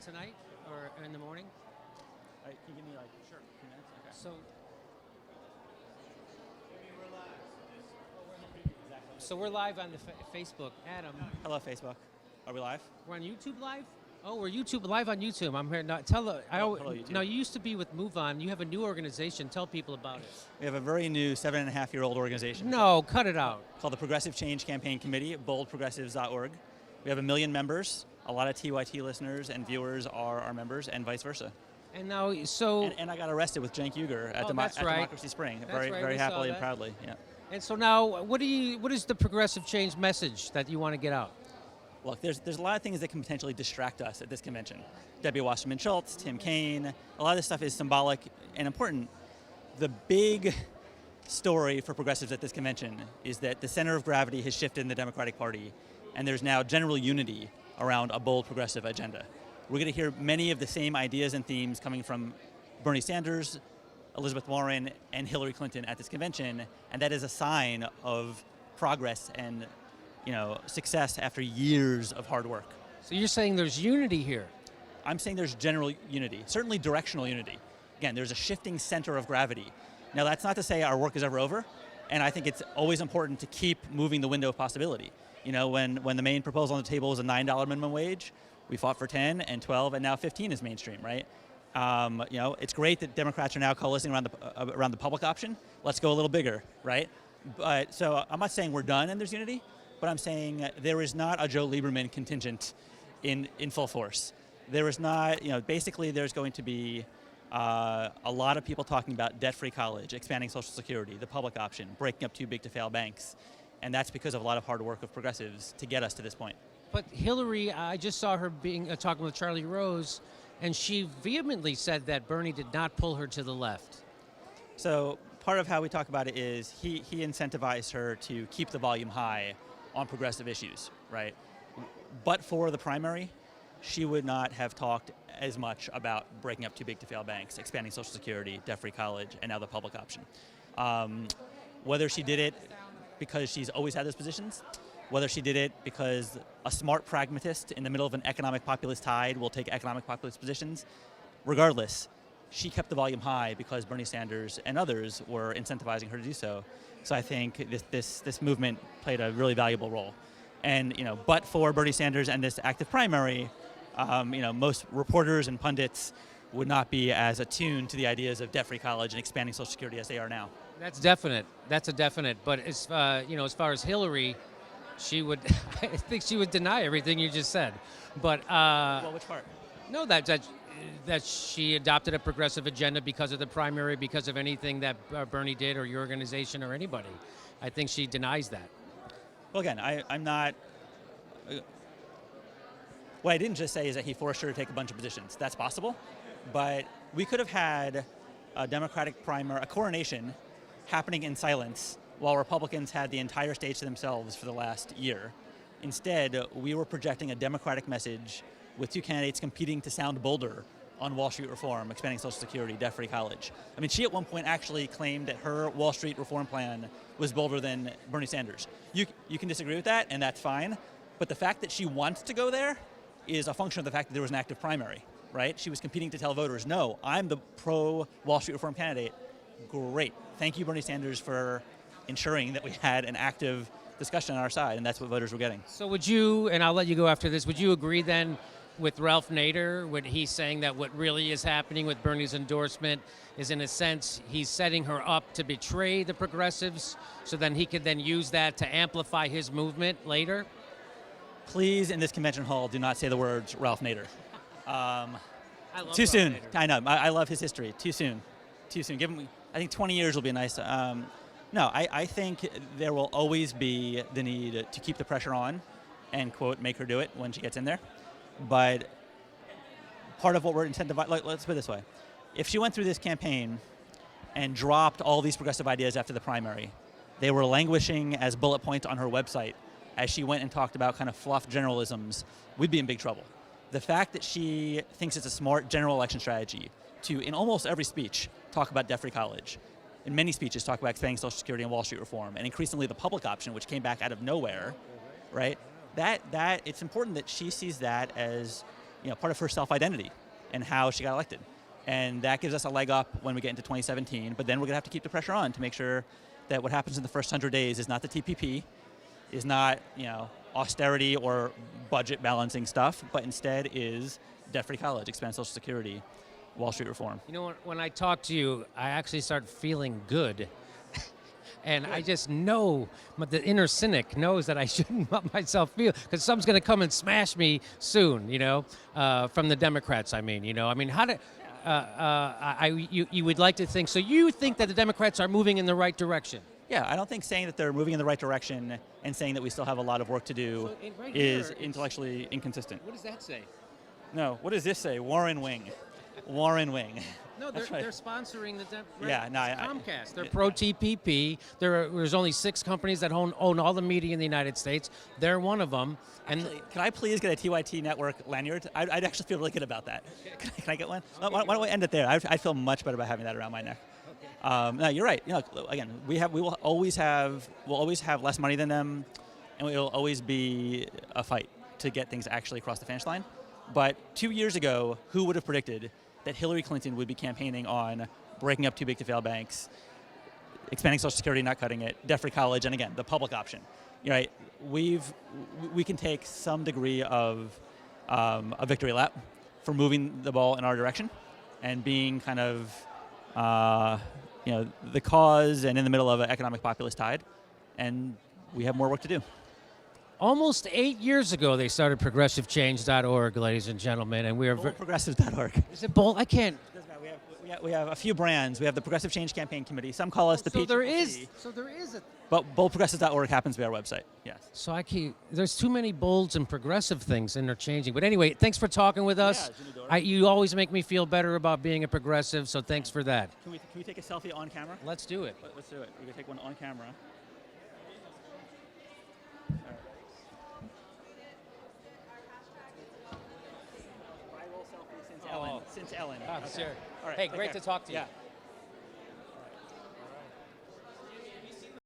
tonight or in the morning? Can you give me sure, a few minutes? Okay. So we're live on the Facebook. Adam, Hello, Facebook. Are we live? we're on YouTube live. Oh, we're YouTube live on YouTube. I'm here. Now, hello, YouTube. Now, you used to be with Move On. You have a new organization. Tell people about it. We have a very new 7.5-year-old organization. No, cut it out. Called the Progressive Change Campaign Committee at boldprogressives.org. We have 1 million members. A lot of TYT listeners and viewers are our members, and vice versa. And now, so And I got arrested with Cenk Uygur at, that's right. Democracy Spring, That's very right, very we saw happily and that. proudly. Yeah. and so now, what is the progressive change message that you want to get out? Look, there's a lot of things that can potentially distract us at this convention. Debbie Wasserman Schultz, Tim Kaine, a lot of this stuff is symbolic and important. The big story for progressives at this convention is that the center of gravity has shifted in the Democratic Party, and there's now general unity around a bold progressive agenda. We're going to hear many of the same ideas and themes coming from Bernie Sanders, Elizabeth Warren, and Hillary Clinton at this convention, and that is a sign of progress and success after years of hard work. So you're saying there's unity here? I'm saying there's general unity, certainly directional unity. Again, there's a shifting center of gravity. Now, that's not to say our work is ever over, and I think it's always important to keep moving the window of possibility. When the main proposal on the table was a $9 minimum wage, we fought for 10 and 12, and now 15 is mainstream, right? It's great that Democrats are now coalescing around the public option. Let's go a little bigger, right? But so I'm not saying we're done and there's unity, but I'm saying there is not a Joe Lieberman contingent in full force. There is not, basically there's going to be a lot of people talking about debt-free college, expanding Social Security, the public option, breaking up too big to fail banks. And that's because of a lot of hard work of progressives to get us to this point. But Hillary, I just saw her talking with Charlie Rose, and she vehemently said that Bernie did not pull her to the left. So part of how we talk about it is he incentivized her to keep the volume high on progressive issues, right? But for the primary, she would not have talked as much about breaking up too big to fail banks, expanding Social Security, debt-free college, and now the public option. Whether she did it because she's always had those positions, whether she did it because a smart pragmatist in the middle of an economic populist tide will take economic populist positions, regardless, she kept the volume high because Bernie Sanders and others were incentivizing her to do so. So I think this movement played a really valuable role. And but for Bernie Sanders and this active primary, most reporters and pundits would not be as attuned to the ideas of debt-free college and expanding Social Security as they are now. That's definite. That's a definite. But as as far as Hillary, she would, I think she would deny everything you just said. But well, which part? No, that she adopted a progressive agenda because of the primary, because of anything that Bernie did or your organization or anybody. I think she denies that. Well, again, I'm not. What I didn't just say is that he forced her to take a bunch of positions. That's possible, but we could have had a Democratic primary, a coronation, happening in silence while Republicans had the entire stage to themselves for the last year. Instead, we were projecting a Democratic message with two candidates competing to sound bolder on Wall Street reform, expanding Social Security, debt-free college. I mean, she at one point actually claimed that her Wall Street reform plan was bolder than Bernie Sanders. You can disagree with that, and that's fine, but the fact that she wants to go there is a function of the fact that there was an active primary, right? She was competing to tell voters, no, I'm the pro-Wall Street reform candidate. Great. Thank you, Bernie Sanders, for ensuring that we had an active discussion on our side, and that's what voters were getting. So would you, and I'll let you go after this, would you agree then with Ralph Nader when he's saying that what really is happening with Bernie's endorsement is, in a sense, he's setting her up to betray the progressives so then he could then use that to amplify his movement later? Please, in this convention hall, do not say the words Ralph Nader. I love Too Ralph soon. Nader. I know. I love his history. Too soon. Too soon. Give him. I think 20 years will be nice. No, I think there will always be the need to keep the pressure on and, quote, make her do it when she gets in there. But part of what we're incentivized, let's put it this way. If she went through this campaign and dropped all these progressive ideas after the primary, they were languishing as bullet points on her website as she went and talked about kind of fluff generalisms, we'd be in big trouble. The fact that she thinks it's a smart general election strategy to, in almost every speech, talk about debt-free college, in many speeches talk about expanding Social Security and Wall Street reform, and increasingly the public option, which came back out of nowhere, right? That it's important that she sees that as part of her self-identity and how she got elected. And that gives us a leg up when we get into 2017. But then we're going to have to keep the pressure on to make sure that what happens in the first 100 days is not the TPP, is not austerity or budget balancing stuff, but instead is debt-free college, expand Social Security, Wall Street reform. When I talk to you, I actually start feeling good. And I just know, but the inner cynic knows that I shouldn't let myself feel, because someone's going to come and smash me soon, from the Democrats, I mean, how do, you would like to think, so you think that the Democrats are moving in the right direction? Yeah, I don't think saying that they're moving in the right direction and saying that we still have a lot of work to do is intellectually inconsistent. What does that say? No, what does this say? Warren Wing. Warren Wing. No, they're sponsoring the Comcast. They're pro-TPP. There's only 6 companies that own all the media in the United States. They're one of them. And actually, can I please get a TYT network lanyard? I'd actually feel really good about that. Can I get one? Why don't we end it there? I'd feel much better about having that around my neck. No, you're right. Again, we will always have less money than them, and it will always be a fight to get things actually across the finish line. But 2 years ago, who would have predicted that Hillary Clinton would be campaigning on breaking up too big to fail banks, expanding Social Security, not cutting it, debt-free college, and again, the public option. Right? We can take some degree of a victory lap for moving the ball in our direction and being kind of the cause and in the middle of an economic populist tide, and we have more work to do. Almost 8 years ago, they started progressivechange.org, ladies and gentlemen, and we are progressive.org. Is it bold? I can't. We have a few brands. We have the Progressive Change Campaign Committee. Some call us the PCC. So there is a. But boldprogressive.org happens to be our website. Yes. So there's too many bolds and progressive things interchanging. But anyway, thanks for talking with us. Yeah, you always make me feel better about being a progressive. So thanks for that. Can we take a selfie on camera? Let's do it. Let's do it. We're gonna take one on camera. Since Ellen. Oh, sure. All right, Hey, great to talk to you. Yeah.